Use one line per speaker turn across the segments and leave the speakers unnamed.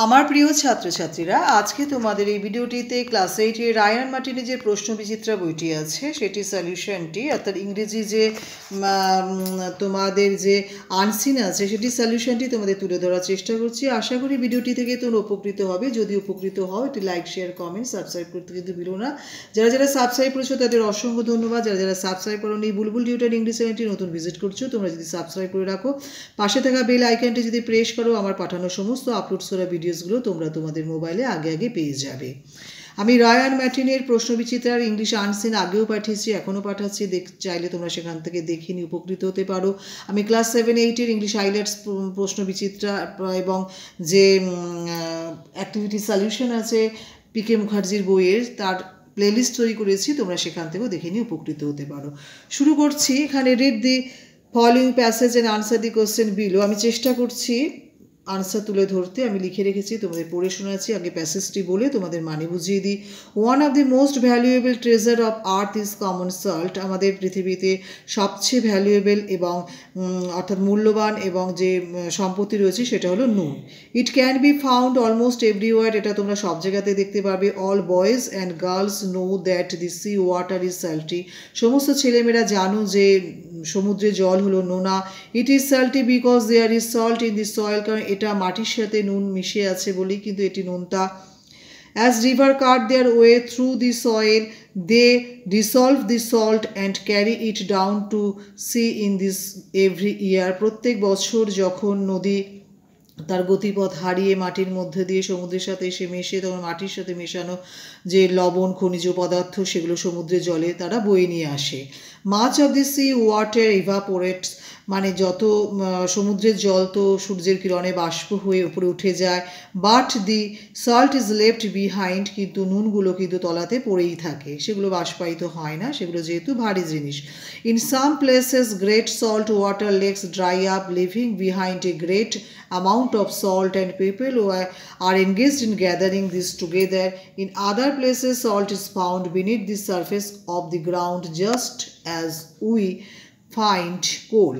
আমার প্রিয় ছাত্রছাত্রীরা, আজকে তোমাদের এই ভিডিওটিতে ক্লাস 8 এর রায়ান মার্টিনের যে প্রশ্নবিচিত্রা বইটি আছে সেটি সলিউশনটি, অর্থাৎ ইংরেজি যে তোমাদের যে আনসিন আছে সেটি সলিউশনটি তোমাদের তুলে ধরার চেষ্টা করছি। আশা করি ভিডিওটি থেকে তোমরা উপকৃত হবে। যদি উপকৃত হও, এটি লাইক, শেয়ার, কমেন্ট, সাবস্ক্রাইব করতে কিন্তু ভুলো না। যারা যারা সাবস্ক্রাইব করেছো তাদের অসংখ্য ধন্যবাদ। যারা যারা সাবস্ক্রাইব করোনি, বুলবুল টিউটর ইংলিশ চ্যানেলটি নতুন ভিজিট করছো, তোমরা যদি সাবস্ক্রাইব করে রাখো, পাশে থাকা বেল আইকনটি যদি প্রেস করো, আমার পাঠানো সমস্ত আপলোড করা ভিডিওসগুলো তোমরা তোমাদের মোবাইলে আগে আগে পেয়ে যাবে। আমি রায়ান মার্টিনের প্রশ্নবিচিত্রার ইংলিশ আনসিন আগেও পাঠিয়েছি, এখনও পাঠাচ্ছি। চাইলে তোমরা সেখান থেকে দেখে নিয়ে উপকৃত হতে পারো। আমি ক্লাস 7-8 এর ইংলিশ হাইলাইটস প্রশ্নবিচিত্রা এবং যে অ্যাক্টিভিটি সলিউশন আছে পিকে মুখার্জির বইয়ের, তার প্লেলিস্ট তৈরি করেছি, তোমরা সেখান থেকেও দেখে নিয়ে উপকৃত হতে পারো। শুরু করছি। এখানে read the following passage and answer the question below. আমি চেষ্টা করছি আনসার তুলে ধরতে। আমি লিখে রেখেছি, তোমাদের পড়ে শোনাচ্ছি। আগে প্যাসেজটি বলে তোমাদের মানে বুঝিয়ে দিই। One of the most valuable treasure of earth is common salt. আমাদের পৃথিবীতে সবচেয়ে ভ্যালুয়েবল এবং অর্থাৎ মূল্যবান এবং যে সম্পত্তি রয়েছে সেটা হলো নুন। It can be found almost everywhere. এটা তোমরা সব জায়গাতে দেখতে পাবে। All boys and girls know that the sea water is salty. সমস্ত ছেলেমেয়েরা জানো যে সমুদ্রের জল হলো নোনা। It is salty because there is salt in the soil. কারণ এটা মাটির সাথে নুন মিশে আছে বলেই কিন্তু এটি নোনতা। As river cut their way through the soil, they dissolve the salt and carry it down to sea in this every year. প্রত্যেক বছর যখন নদী তার গতিপথ হারিয়ে মাটির মধ্যে দিয়ে সমুদ্রের সাথে এসে মেশে, তখন মাটির সাথে মেশানো যে লবণ খনিজ পদার্থ সেগুলো সমুদ্রের জলে তারা বয়ে নিয়ে আসে। Much of the sea water evaporates, মানে যত সমুদ্রের জল তো সূর্যের কিরণে বাষ্প হয়ে উপরে উঠে যায়। But the salt is left behind, কিন্তু নুনগুলো কিন্তু তলাতে পড়েই থাকে, সেগুলো বাষ্পায়িত হয় না, সেগুলো যেহেতু ভারী জিনিস। In some places great salt water lakes dry up, leaving behind a great amount of salt, and people who are engaged in gathering this together. In other places salt is found beneath the surface of the ground just as we find coal.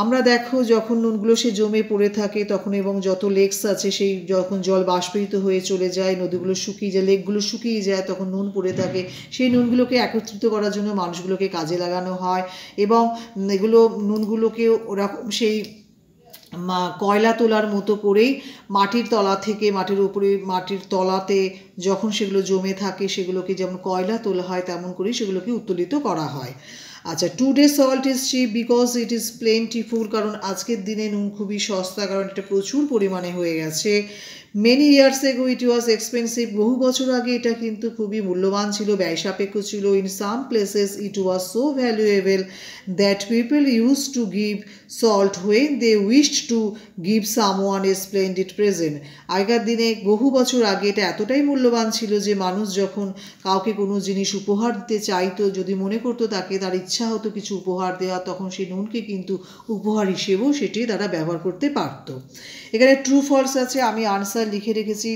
আমরা দেখো যখন নুনগুলো সে জমে পড়ে থাকে তখন, এবং যত lakes আছে সেই যখন জল বাষ্পীত হয়ে চলে যায়, নদীগুলো শুকিয়ে যায়, লেকগুলো শুকিয়ে যায়, তখন নুন পড়ে থাকে। সেই নুনগুলোকে একত্রিত করার জন্য মানুষগুলোকে কাজে লাগানো হয়, এবং এগুলো নুনগুলোকে ওরকম সেই কয়লা তোলার মতো করেই মাটির তলা থেকে মাটির উপরে মাটির তলাতে যখন সেগুলো জমে থাকে সেগুলোকে যেমন কয়লা তোলা হয় তেমন করেই সেগুলোকে উত্তোলিত করা হয়। আচ্ছা, today salt is cheap because it is plentiful. কারণ আজকের দিনে নুন খুবই সস্তা, কারণ এটা প্রচুর পরিমাণে হয়ে গেছে। মেনি ইয়ার্স এগো ইট ওয়াজ এক্সপেন্সিভ। বহু বছর আগে এটা কিন্তু খুবই মূল্যবান ছিল, ব্যয় সাপেক্ষ ছিল। In some places it was so valuable that people use to give salt when they wished to give someone a splendid present. আগেকার দিনে বহু বছর আগে এটা এতটাই মূল্যবান ছিল যে মানুষ যখন কাউকে কোনো জিনিস উপহার দিতে চাইতো, যদি মনে করতো তাকে তার ইচ্ছা হতো কিছু উপহার দেওয়া, তখন সেই নুনকে কিন্তু উপহার হিসেবেও সেটি তারা ব্যবহার করতে পারত। এখানে ট্রু ফলস আছে, আমি আনসার লিখে রেখেছি।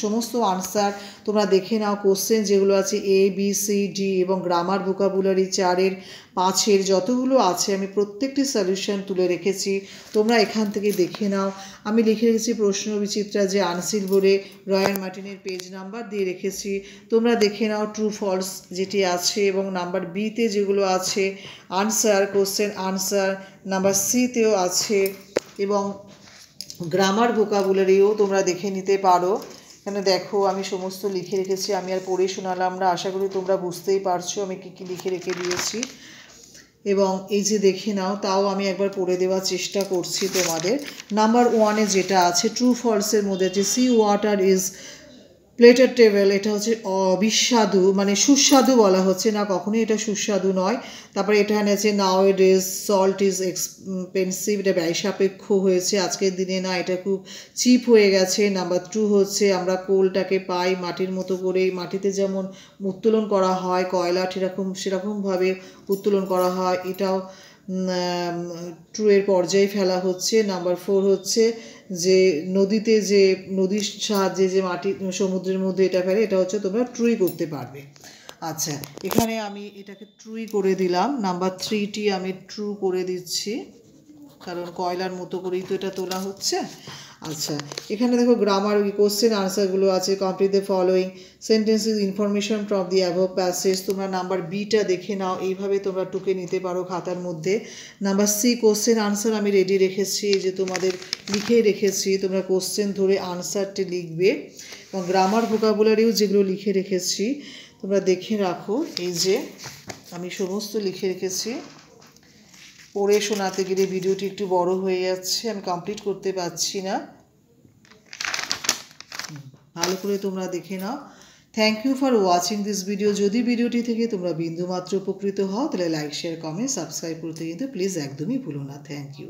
সমস্ত আনসার তোমরা দেখে নাও। কোশ্চেন যেগুলো আছে A, B, C, D এবং গ্রামার ভোকাবুলারি 4-এর 5-এর যতগুলো আছে আমি প্রত্যেকটি সলিউশন তুলে রেখেছি, তোমরা এখান থেকে দেখে নাও। আমি লিখে রেখেছি প্রশ্নবিচিত্রা যে আনসিল বলে রায়ান মার্টিনের পেজ নাম্বার দিয়ে রেখেছি, তোমরা দেখে নাও ট্রু ফলস যেটি আছে, এবং নাম্বার B-তে যেগুলো আছে আনসার, কোশ্চেন আনসার, নাম্বার C-তেও আছে, এবং গ্রামার ভোকাবুলারিও তোমরা দেখে নিতে পারো। এখানে দেখো আমি সমস্ত লিখে রেখেছি, আমি আর পড়ে শোনালাম না, আশা করি তোমরা বুঝতেই পারছো আমি কী কী লিখে রেখে দিয়েছি। এবং এই যে দেখে নাও, তাও আমি একবার পড়ে দেওয়ার চেষ্টা করছি তোমাদের। নাম্বার 1-এ যেটা আছে ট্রু ফলসের মধ্যে আছে sea water is plated table. এটা হচ্ছে অবিস্বাদু, মানে সুস্বাদু বলা হচ্ছে না, কখনোই এটা সুস্বাদু নয়। তারপরে এখানে আছে now it is salt is expensive, এটা ব্যয় সাপেক্ষ হয়েছে আজকের দিনে, না এটা খুব চিপ হয়ে গেছে। নাম্বার 2 হচ্ছে আমরা কোলটাকে পাই মাটির মতো করে, মাটিতে যেমন উত্তোলন করা হয় কয়লা সেরকমভাবে উত্তোলন করা হয়, এটাও ট্রু এর পর্যায়ে ফেলা হচ্ছে। নাম্বার 4 হচ্ছে যে নদীতে যে নদীর সাহায্যে যে মাটি সমুদ্রের মধ্যে এটা ফেলে, এটা হচ্ছে তোমরা ট্রুই করতে পারবে। আচ্ছা, এখানে আমি এটাকে ট্রুই করে দিলাম। নাম্বার 3টি আমি ট্রু করে দিচ্ছি, কারণ কয়লার মতো করেই তো এটা তোলা হচ্ছে। আচ্ছা, এখানে দেখো গ্রামার কোশ্চেন আনসারগুলো আছে। Complete the following sentences information from the above passage. তোমরা নাম্বার বিটা দেখে নাও, এইভাবে তোমরা টুকে নিতে পারো খাতার মধ্যে। নাম্বার সি কোশ্চেন আনসার আমি রেডি রেখেছি, এই যে তোমাদের লিখে রেখেছি, তোমরা কোশ্চেন ধরে আনসারটি লিখবে। এবং গ্রামার ভোকাবুলারিও যেগুলো লিখে রেখেছি তোমরা দেখে রাখো, এই যে আমি সমস্ত লিখে রেখেছি। পড়ে শোনাতে গেলে ভিডিওটি একটু বড় হয়ে যাচ্ছে, আমি কমপ্লিট করতে পারছি না। ভালো করে তোমরা দেখে নাও। Thank you for watching this video. যদি ভিডিওটি থেকে তোমরা বিন্দুমাত্র উপকৃত হও তাহলে লাইক শেয়ার কমেন্ট সাবস্ক্রাইব করতে কিন্তু প্লিজ একদমই ভুলো না। Thank you.